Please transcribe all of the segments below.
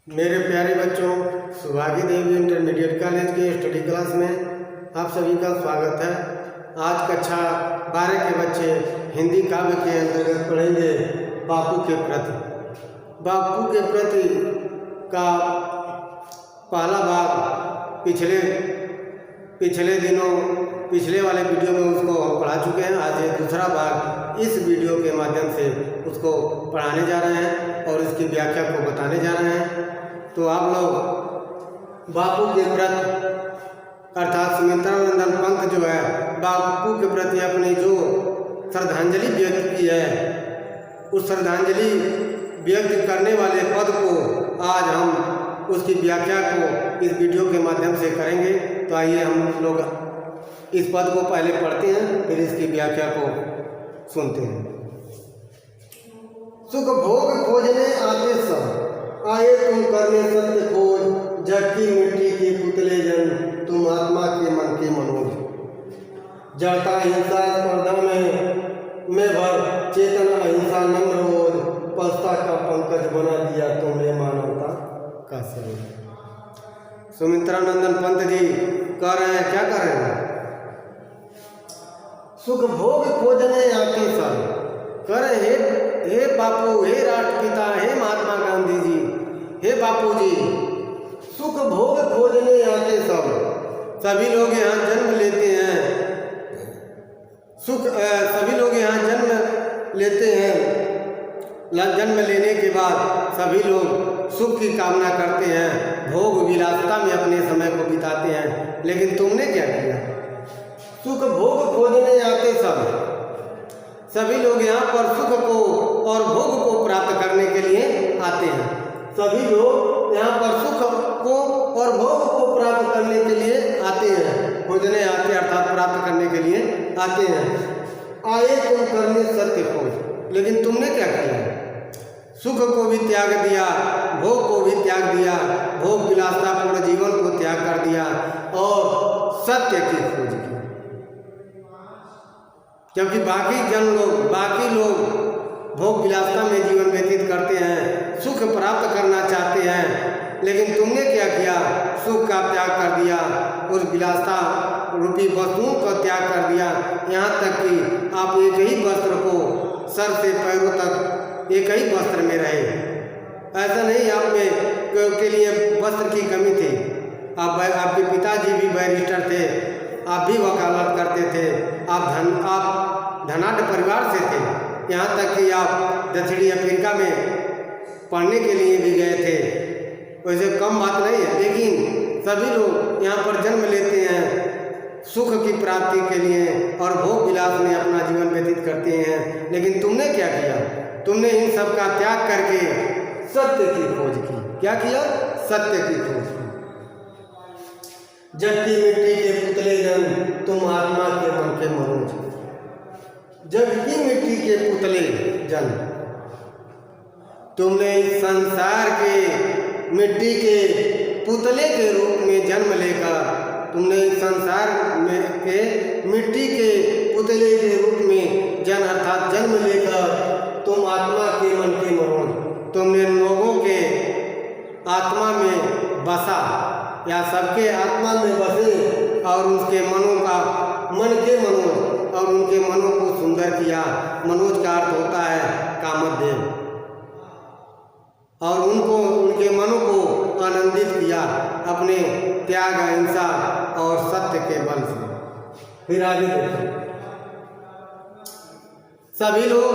मेरे प्यारे बच्चों, सुभागी देवी इंटरमीडिएट कॉलेज के स्टडी क्लास में आप सभी का स्वागत है। आज कक्षा 12 के बच्चे हिंदी काव्य के अंतर्गत पढ़ेंगे बापू के प्रति। बापू के प्रति का पहला भाग पिछले वाले वीडियो में उसको हम पढ़ा चुके हैं। आज ये दूसरा भाग इस वीडियो के माध्यम से उसको पढ़ाने जा रहे हैं और इसकी व्याख्या को बताने जा रहे हैं। तो आप लोग बापू के प्रति अर्थात सुमित्रानंदन पंत जो है बापू के प्रति अपनी जो श्रद्धांजलि व्यक्त की है, उस श्रद्धांजलि व्यक्त करने वाले पद को आज हम उसकी व्याख्या को इस वीडियो के माध्यम से करेंगे। तो आइए हम लोग इस पद को पहले पढ़ते हैं, फिर इसकी व्याख्या को सुनते हैं। सुख भोग खोजने आते सब, आए तुम करने सत्य खोज, जग की मिट्टी के पुतले जन, तुम आत्मा के मन के मनोज। जड़ता हिंसा स्पर्धा में भर, चेतना अहिंसा नम्र रोज, पस्ता का पंकज बना दिया तुमने मानवता का सरोज। सुमित्रानंदन पंत जी कह रहे हैं, क्या कर रहे हैं? सुख भोग खोजने आते सब, कह रहे हे बापू, हे राष्ट्रपिता, हे महात्मा गांधी जी, हे बापू जी, सुख भोग खोजने आते सब। सभी लोग यहाँ जन्म लेते हैं, सभी लोग यहाँ जन्म लेते हैं। जन्म लेने के बाद सभी लोग सुख की कामना करते हैं, भोग विलासता में अपने समय को बिताते हैं। लेकिन तुमने क्या किया? सुख भोग खोजने आते सब, सभी लोग यहाँ पर सुख को और भोग को प्राप्त करने के लिए आते हैं। सभी लोग यहाँ पर सुख को और भोग को प्राप्त करने के लिए आते हैं, खोजने आते अर्थात प्राप्त करने के लिए आते हैं। आए तुम करने सत्य खोज, लेकिन तुमने क्या किया? सुख को भी त्याग दिया, भोग को भी त्याग दिया, भोग विलासतापूर्ण जीवन को त्याग कर दिया और सत्य की खोज की। क्योंकि बाकी लोग भोग विलासता में जीवन व्यतीत करते हैं, सुख प्राप्त करना चाहते हैं, लेकिन तुमने क्या किया? सुख का त्याग कर दिया, उस विलासता रूपी वस्तुओं का त्याग कर दिया। यहाँ तक कि आप एक ही वस्त्र को सर से पैरों तक एक ही वस्त्र में रहे। ऐसा नहीं आप में के लिए वस्त्र की कमी थी। आपके पिताजी भी बैरिस्टर थे, आप भी वकालत करते थे, आप धनाढ़ परिवार से थे। यहाँ तक कि आप दक्षिणी अफ्रीका में पढ़ने के लिए भी गए थे। वैसे कम बात नहीं है, लेकिन सभी लोग यहाँ पर जन्म लेते हैं सुख की प्राप्ति के लिए और भोग विलास में अपना जीवन व्यतीत करते हैं। लेकिन तुमने क्या किया? तुमने इन सब का त्याग करके सत्य की खोज की। क्या किया? सत्य की खोज की। जग की मिट्टी के पुतले जन, तुम आत्मा के मन के मनोज। जग की मिट्टी के पुतले जन, तुमने इस संसार के मिट्टी के पुतले के रूप में जन्म लेकर, तुमने इस संसार में के मिट्टी के पुतले के रूप में अर्थात जन्म लेकर तुम आत्मा के मन के मनोज, तुमने लोगों के आत्मा में बसा या सबके आत्मा में बसे और उसके मनों का मन के मनोज और उनके मनों को सुंदर किया। मनोज का अर्थ होता है कामदेव, और उनके मनों को आनंदित किया अपने त्याग अहिंसा और सत्य के बल से। फिर आगे देखो, सभी लोग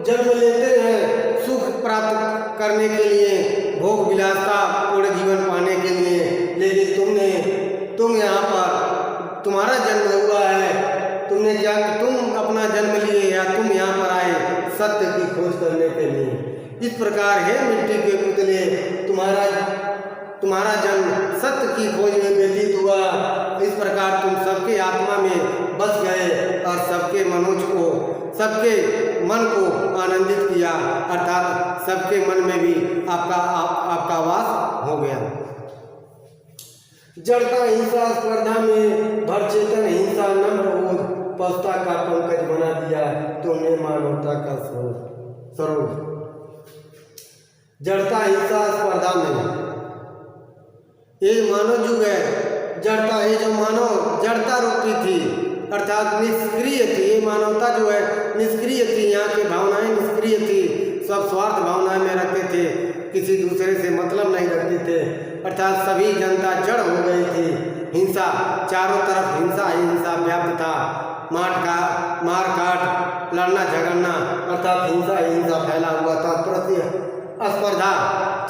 जन्म लेते हैं सुख प्राप्त करने के लिए, भोग विलासता पूर्ण जीवन पाने के लिए, लेकिन तुम यहाँ पर तुम्हारा जन्म हुआ है, तुमने क्या, तुम अपना जन्म लिए या तुम यहाँ पर आए सत्य की खोज करने के लिए। इस प्रकार है मिट्टी के पुतले, तुम्हारा जन्म सत्य की खोज में व्यतीत हुआ। इस प्रकार तुम सबके आत्मा में बस गए और सबके मनोज को, सबके मन को आनंदित किया, अर्थात सबके मन में भी आपका वास हो गया। जड़ता हिंसा स्पर्धा में भर, चेतन हिंसा नम्र रोज, पस्ता का पंकज बना दिया तुमने मानवता का सरोज। जड़ता हिंसा स्पर्धा में ये मानव युग है जड़ता, ये जो मानव जड़ता रूपी थी अर्थात निष्क्रिय थी, ये मानवता जो है निष्क्रिय थी, यहाँ की भावनाएं निष्क्रिय थी, सब स्वार्थ भावनाएं में रखते थे, किसी दूसरे से मतलब नहीं रखते थे, अर्थात सभी जनता जड़ हो गई थी। हिंसा चारों तरफ हिंसा ही हिंसा व्याप्त था, मार काट लड़ना झगड़ना अर्थात हिंसा ही हिंसा फैला हुआ था। प्रतिस्पर्धा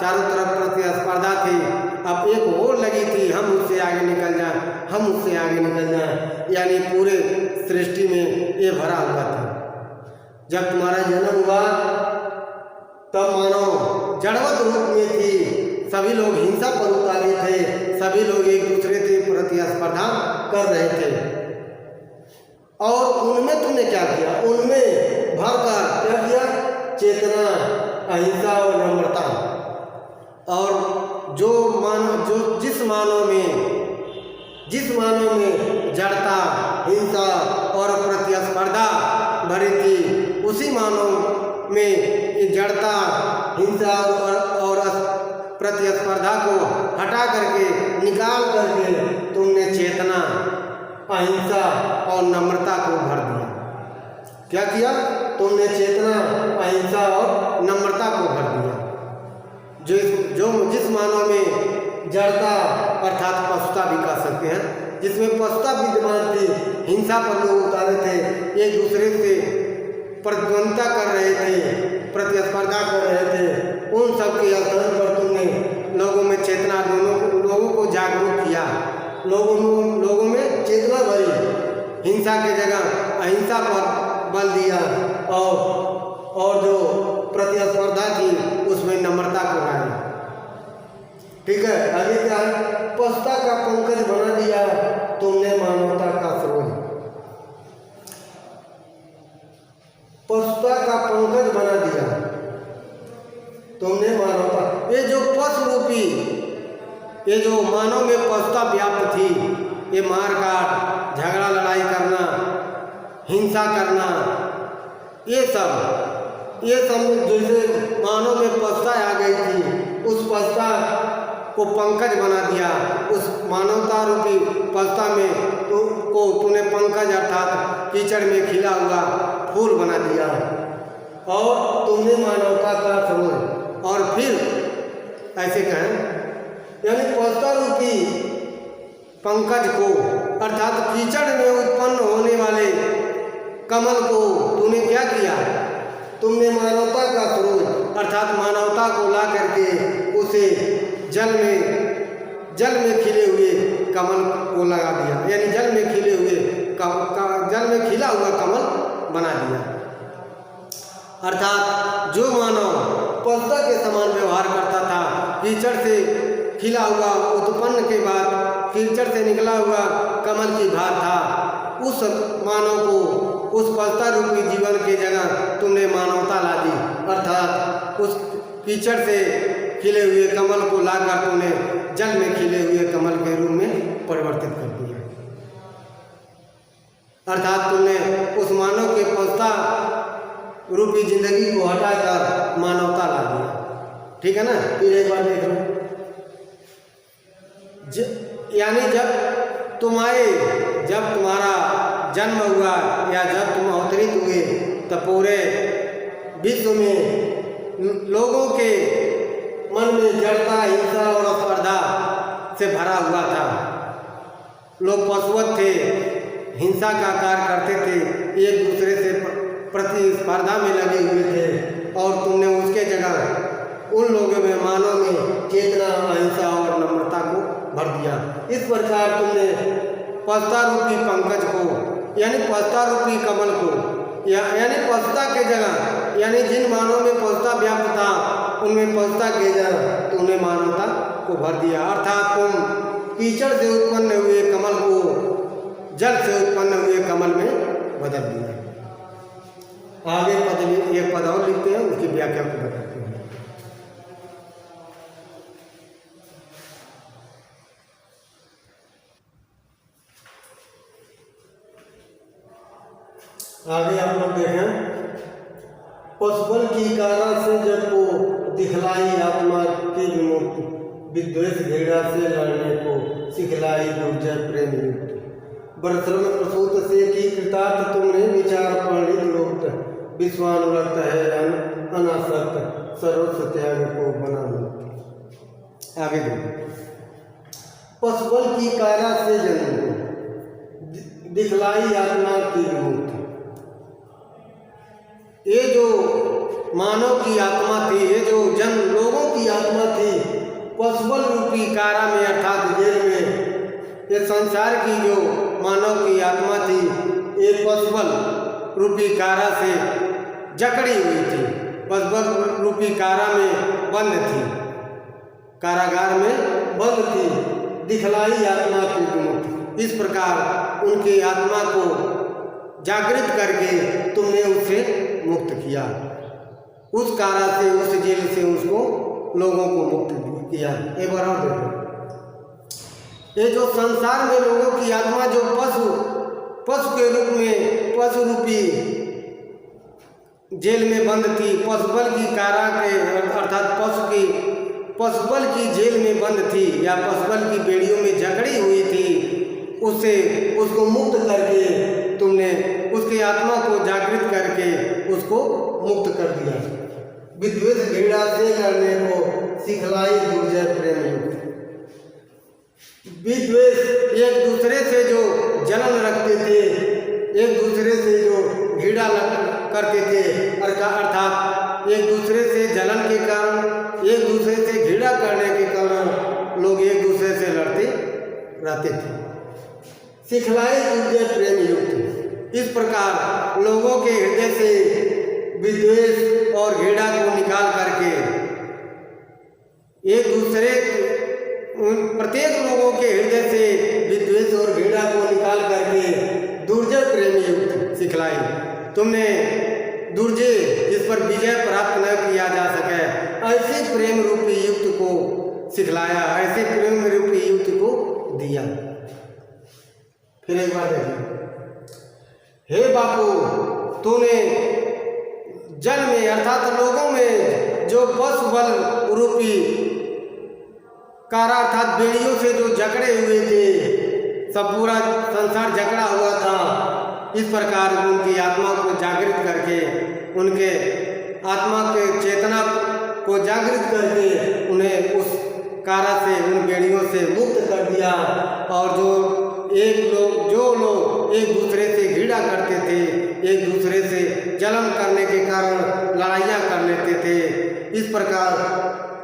चारों तरफ प्रतिस्पर्धा थी। अब एक होड़ लगी थी हम उससे आगे निकल जाएं, हम उससे आगे निकल जाएं, यानी पूरे सृष्टि में ये भरा हुआ था। जब तुम्हारा जन्म हुआ तब मानो जड़वत रूप में थी, सभी लोग हिंसा पर उतारे थे, सभी लोग एक दूसरे से प्रतिस्पर्धा कर रहे थे। और उनमें तुमने क्या किया, उनमें भरकर क्या किया, चेतना अहिंसा और नम्रता। और जो जिस मानव में जड़ता हिंसा और प्रतिस्पर्धा भरी थी, उसी मानव में जड़ता हिंसा और प्रतिस्पर्धा को हटा करके निकाल करके तुमने चेतना अहिंसा और नम्रता को भर दिया। क्या किया, तुमने चेतना अहिंसा और नम्रता को भर दिया। जिस मानव में जड़ता अर्थात पशुता भी कह सकते हैं, जिसमें पशुता विद्यमान थी, हिंसा पर लोग उतारे थे, एक दूसरे से प्रतिद्वंदिता कर रहे थे, प्रतिस्पर्धा कर रहे थे, उन सब के स्थान पर तुमने लोगों में चेतना, लोगों को जागरूक किया, लोगों में चेतना भरी, हिंसा की जगह अहिंसा पर बल दिया और जो प्रतिस्पर्धा थी उसमें नम्रता को लाया। ठीक है, आगे क्या है, पशुता का पंकज बना दिया तुमने मानवता का सरोज, पशुता का पंकज बना दिया तुमने मानवता। ये जो पशु रूपी, ये जो मानव में पशुता व्याप्त थी, ये मार काट झगड़ा लड़ाई करना हिंसा करना, ये सब जैसे मानव में पशुता आ गई थी, उस पशुता को पंकज बना दिया, उस मानवता रूपी पशुता में को तूने पंकज अर्थात कीचड़ में खिला हुआ फूल बना दिया और तुमने मानवता का सरोज। और फिर ऐसे कहें, यानी पशुता रूपी पंकज को अर्थात कीचड़ में उत्पन्न होने वाले कमल को तूने क्या किया, तुमने मानवता का सरोज अर्थात मानवता को ला करके उसे जल में खिले हुए कमल को लगा दिया, यानी जल में खिला हुआ कमल बना दिया। अर्थात जो मानव पशुता के समान व्यवहार करता था, कीचड़ से खिला हुआ उत्पन्न के बाद कीचड़ से निकला हुआ कमल की भार था, उस मानव को उस पशुता रूपी जीवन की जगह तुमने मानवता ला दी, अर्थात उस कीचड़ से खिले हुए कमल को लाकर तुमने जल में खिले हुए कमल के रूप में परिवर्तित कर दिया। अर्थात तुमने उस मानव के पशुता रूपी जिंदगी को हटाकर मानवता ला दिया। ठीक है ना, फिर एक बार देख लो, यानी जब तुम्हारा जन्म हुआ या जब तुम अवतरित हुए तो पूरे विश्व में लोगों के मन में जड़ता हिंसा और स्पर्धा से भरा हुआ था। लोग पशुवत थे, हिंसा का कार्य करते थे, एक दूसरे से प्रतिस्पर्धा में लगे हुए थे, और तुमने उसके जगह उन लोगों में मानव में चेतना अहिंसा और नम्रता को भर दिया। इस प्रकार तुमने पशुता रूपी पंकज को यानी पशुता रूपी कमल को यानी पशुता के जगह, यानी जिन मानव में पशुता व्याप्त था उनमें पशुता के जगह तुमने मानवता को भर दिया। अर्थात तुम कीचड़ से उत्पन्न हुए कमल को जल से उत्पन्न हुए कमल में बदल दिया। आगे एक पद और लिखते हैं, उसकी व्याख्या को बताते हैं। आगे आप लोग देखें, पशुबल की कारा से जब को दिखलाई आत्मा की विमुक्ति, विद्वेष घृणा से लड़ने को सिखलाई दुर्जय प्रेम युक्त। बरश्रम प्रसूत से की कृतार्थ तुमने विचार पंडित युक्त। विश्वानुरक्त है अनासक्त सर्वस्व त्याग को बना मुक्त। आगे देखो, पशुबल की कारा से जन्म को दिखलाई आत्मा की विमुक्ति। ये जो मानव की आत्मा थी, ये जो जन लोगों की आत्मा थी, पशुबल रूपी कारा में अर्थात जेल में, ये संसार की जो मानव की आत्मा थी, ये पशुबल रूपी कारा से जकड़ी हुई थी, पशुबल रूपी कारा में बंद थी, कारागार में बंद थी। दिखलाई आत्मा की विमुक्ति। इस प्रकार उनकी आत्मा को जागृत करके तुमने उससे मुक्त किया, उस कारा से, उस जेल से उसको लोगों को मुक्त किया। एक बार और देखो, ये जो संसार में लोगों की आत्मा जो पशु के रूप में, पशु रूपी जेल में बंद थी, पशुबल की कारा के अर्थात पशुबल की जेल में बंद थी या पशुबल की बेड़ियों में जकड़ी हुई थी, उसको मुक्त करके तुमने उसकी आत्मा को जागृत करके उसको मुक्त कर दिया। विद्वेष घृणा से लड़ने को सिखलाई दुर्जय प्रेम युक्त। विद्वेष एक दूसरे से जो जलन रखते थे, एक दूसरे से जो घृणा करते थे, अर्थात एक दूसरे से जलन के कारण, एक दूसरे से घृणा करने के कारण लोग एक दूसरे से लड़ते रहते थे। सिखलाई दुर्जय प्रेम युक्त। इस प्रकार लोगों के हृदय से विद्वेष और घृणा को निकाल करके एक दूसरे, प्रत्येक लोगों के हृदय से विद्वेष और घृणा को निकाल करके दुर्जय प्रेम युक्त सिखलाई। तुमने दुर्जय, जिस पर विजय प्राप्त न किया जा सके, ऐसे प्रेम रूपी युक्त को सिखलाया, ऐसे प्रेम रूपी युक्त को दिया। फिर एक बार देखिए, हे बापू, तूने जन में अर्थात लोगों में जो पशुबल रूपी कारा अर्थात बेड़ियों से जो जकड़े हुए थे, सब पूरा संसार जकड़ा हुआ था, इस प्रकार उनकी आत्मा को जागृत करके, उनके आत्मा के चेतना को जागृत करके उन्हें उस कारा से, उन बेड़ियों से मुक्त कर दिया। और जो लोग एक दूसरे से घृणा करते थे, एक दूसरे से जलन करने के कारण लड़ाइयाँ कर लेते थे, इस प्रकार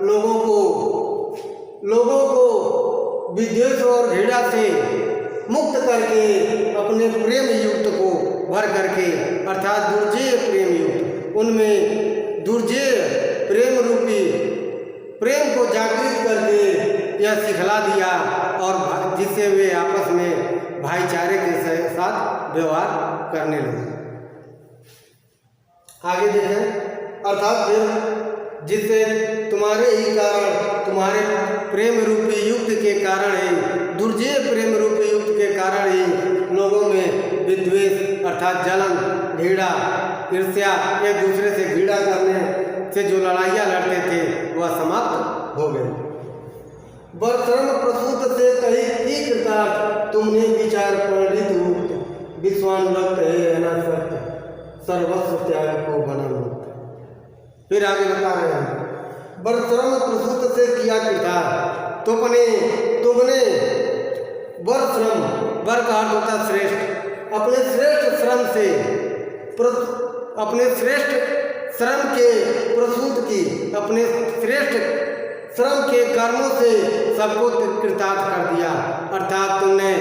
लोगों को विद्वेष और घृणा से मुक्त करके अपने प्रेम युक्त को भर करके अर्थात दुर्जय प्रेम युक्त, उनमें दुर्जय प्रेम रूपी प्रेम को जागृत करके यह सिखला दिया, और जिससे वे आपस में भाईचारे के साथ व्यवहार करने लगे। आगे देखें, अर्थात फिर जिससे तुम्हारे ही कारण, तुम्हारे प्रेम रूपी युक्त के कारण ही, दुर्जय प्रेम रूपी युक्त के कारण ही लोगों में विद्वेष अर्थात जलन, घृणा, ईर्ष्या, एक दूसरे से घृणा करने से जो लड़ाइयाँ लड़ते थे वह समाप्त हो गई। बरश्रम प्रसूत से कही की कृतार्थ तुमने विचार पंडित मुक्त। विश्वानुरक्त है अनासक्त सर्वस्व त्याग को बना मुक्त। फिर आगे बता रहे हैं, बरश्रम प्रसूत से किया कृतार्थ तुमने बरश्रम, बर का अर्थ होता श्रेष्ठ, अपने श्रेष्ठ श्रम से, अपने श्रेष्ठ श्रम के प्रसूत की, अपने श्रेष्ठ श्रम के कर्मों से सबको कृतार्थ कर दिया। अर्थात तुमने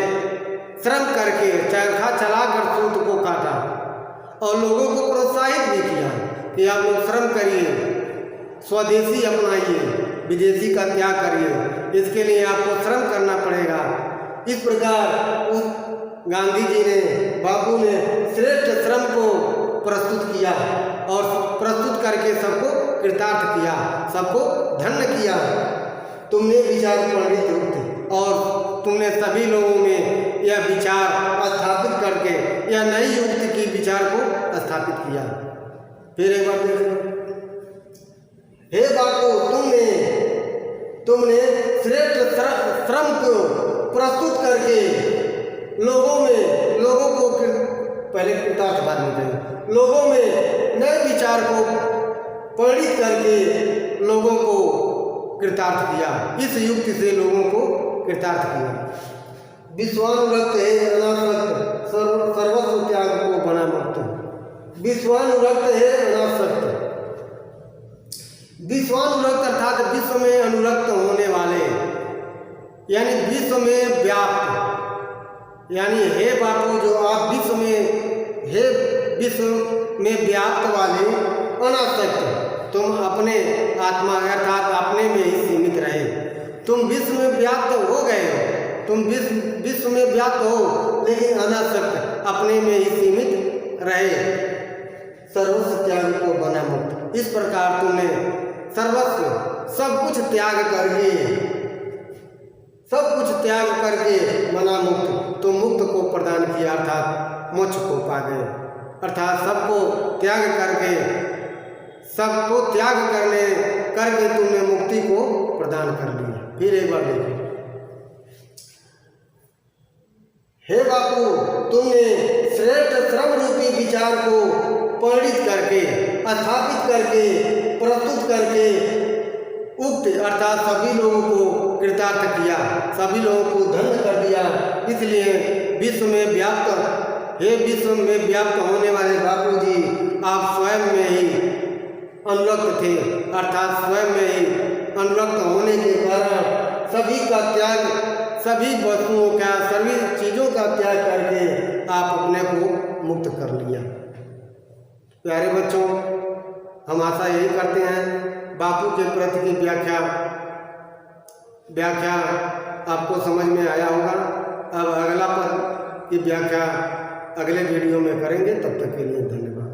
श्रम करके चरखा चलाकर सूत को काटा और लोगों को प्रोत्साहित भी किया कि आप लोग श्रम करिए, स्वदेशी अपनाइए, विदेशी का त्याग करिए, इसके लिए आपको श्रम करना पड़ेगा। इस प्रकार उस गांधी जी ने, बापू ने श्रेष्ठ श्रम को प्रस्तुत किया और प्रस्तुत करके सबको कृतार्थ किया, सबको धन्य किया। तुमने विचार पंडित युक्त और तुमने सभी लोगों में यह विचार स्थापित करके यह नई युक्ति की विचार को स्थापित किया। फिर एक बार देखो, हे बापू, तुमने श्रेष्ठ श्रम को प्रस्तुत करके लोगों को पहले कृतार्थ बाद में कहें, लोगों में नए विचार को प्रेरित करके लोगों को कृतार्थ किया। इस युक्ति से लोगों को कृतार्थ किया। विश्वानुरक्त है अनासक्त, सर्वस्व त्याग को बना मुक्त। विश्वानुरक्त है अनासक्त। विश्वानुरक्त अर्थात विश्व में अनुरक्त होने वाले, यानी विश्व में व्याप्त, यानी हे बापू जो आप विश्व में व्याप्त वाले अनासक्त, तुम अपने आत्मा अर्थात अपने में ही सीमित रहे। तुम विश्व में व्याप्त हो गए हो, तुम विश्व में व्याप्त हो लेकिन अनासक्त अपने में ही सीमित रहे। सर्वस्व त्याग को बना मुक्त। इस प्रकार तुमने सर्वस्व सब कुछ त्याग करके बना मुक्त। तो मुक्त को प्रदान किया अर्थात मोक्ष को पा गए, अर्थात सबको त्याग करके तुमने मुक्ति को प्रदान कर लिया। फिर एक बार देखिए, हे बापू तुमने श्रेष्ठ श्रम रूपी विचार को प्रेरित करके, स्थापित करके, प्रस्तुत करके उक्त अर्थात सभी लोगों को कृतार्थ किया, सभी लोगों को धन्य कर दिया। इसलिए विश्व में व्याप्त होने वाले बापू जी आप स्वयं में ही अनुरक्त थे, अर्थात स्वयं में ही अनुरक्त होने के कारण सभी का त्याग, सभी वस्तुओं का, सभी चीज़ों का त्याग करके आप अपने को मुक्त कर लिया। प्यारे बच्चों, हम आशा यही करते हैं बापू के प्रति की व्याख्या आपको समझ में आया होगा। अब अगला पद की व्याख्या अगले वीडियो में करेंगे। तब तक के लिए धन्यवाद।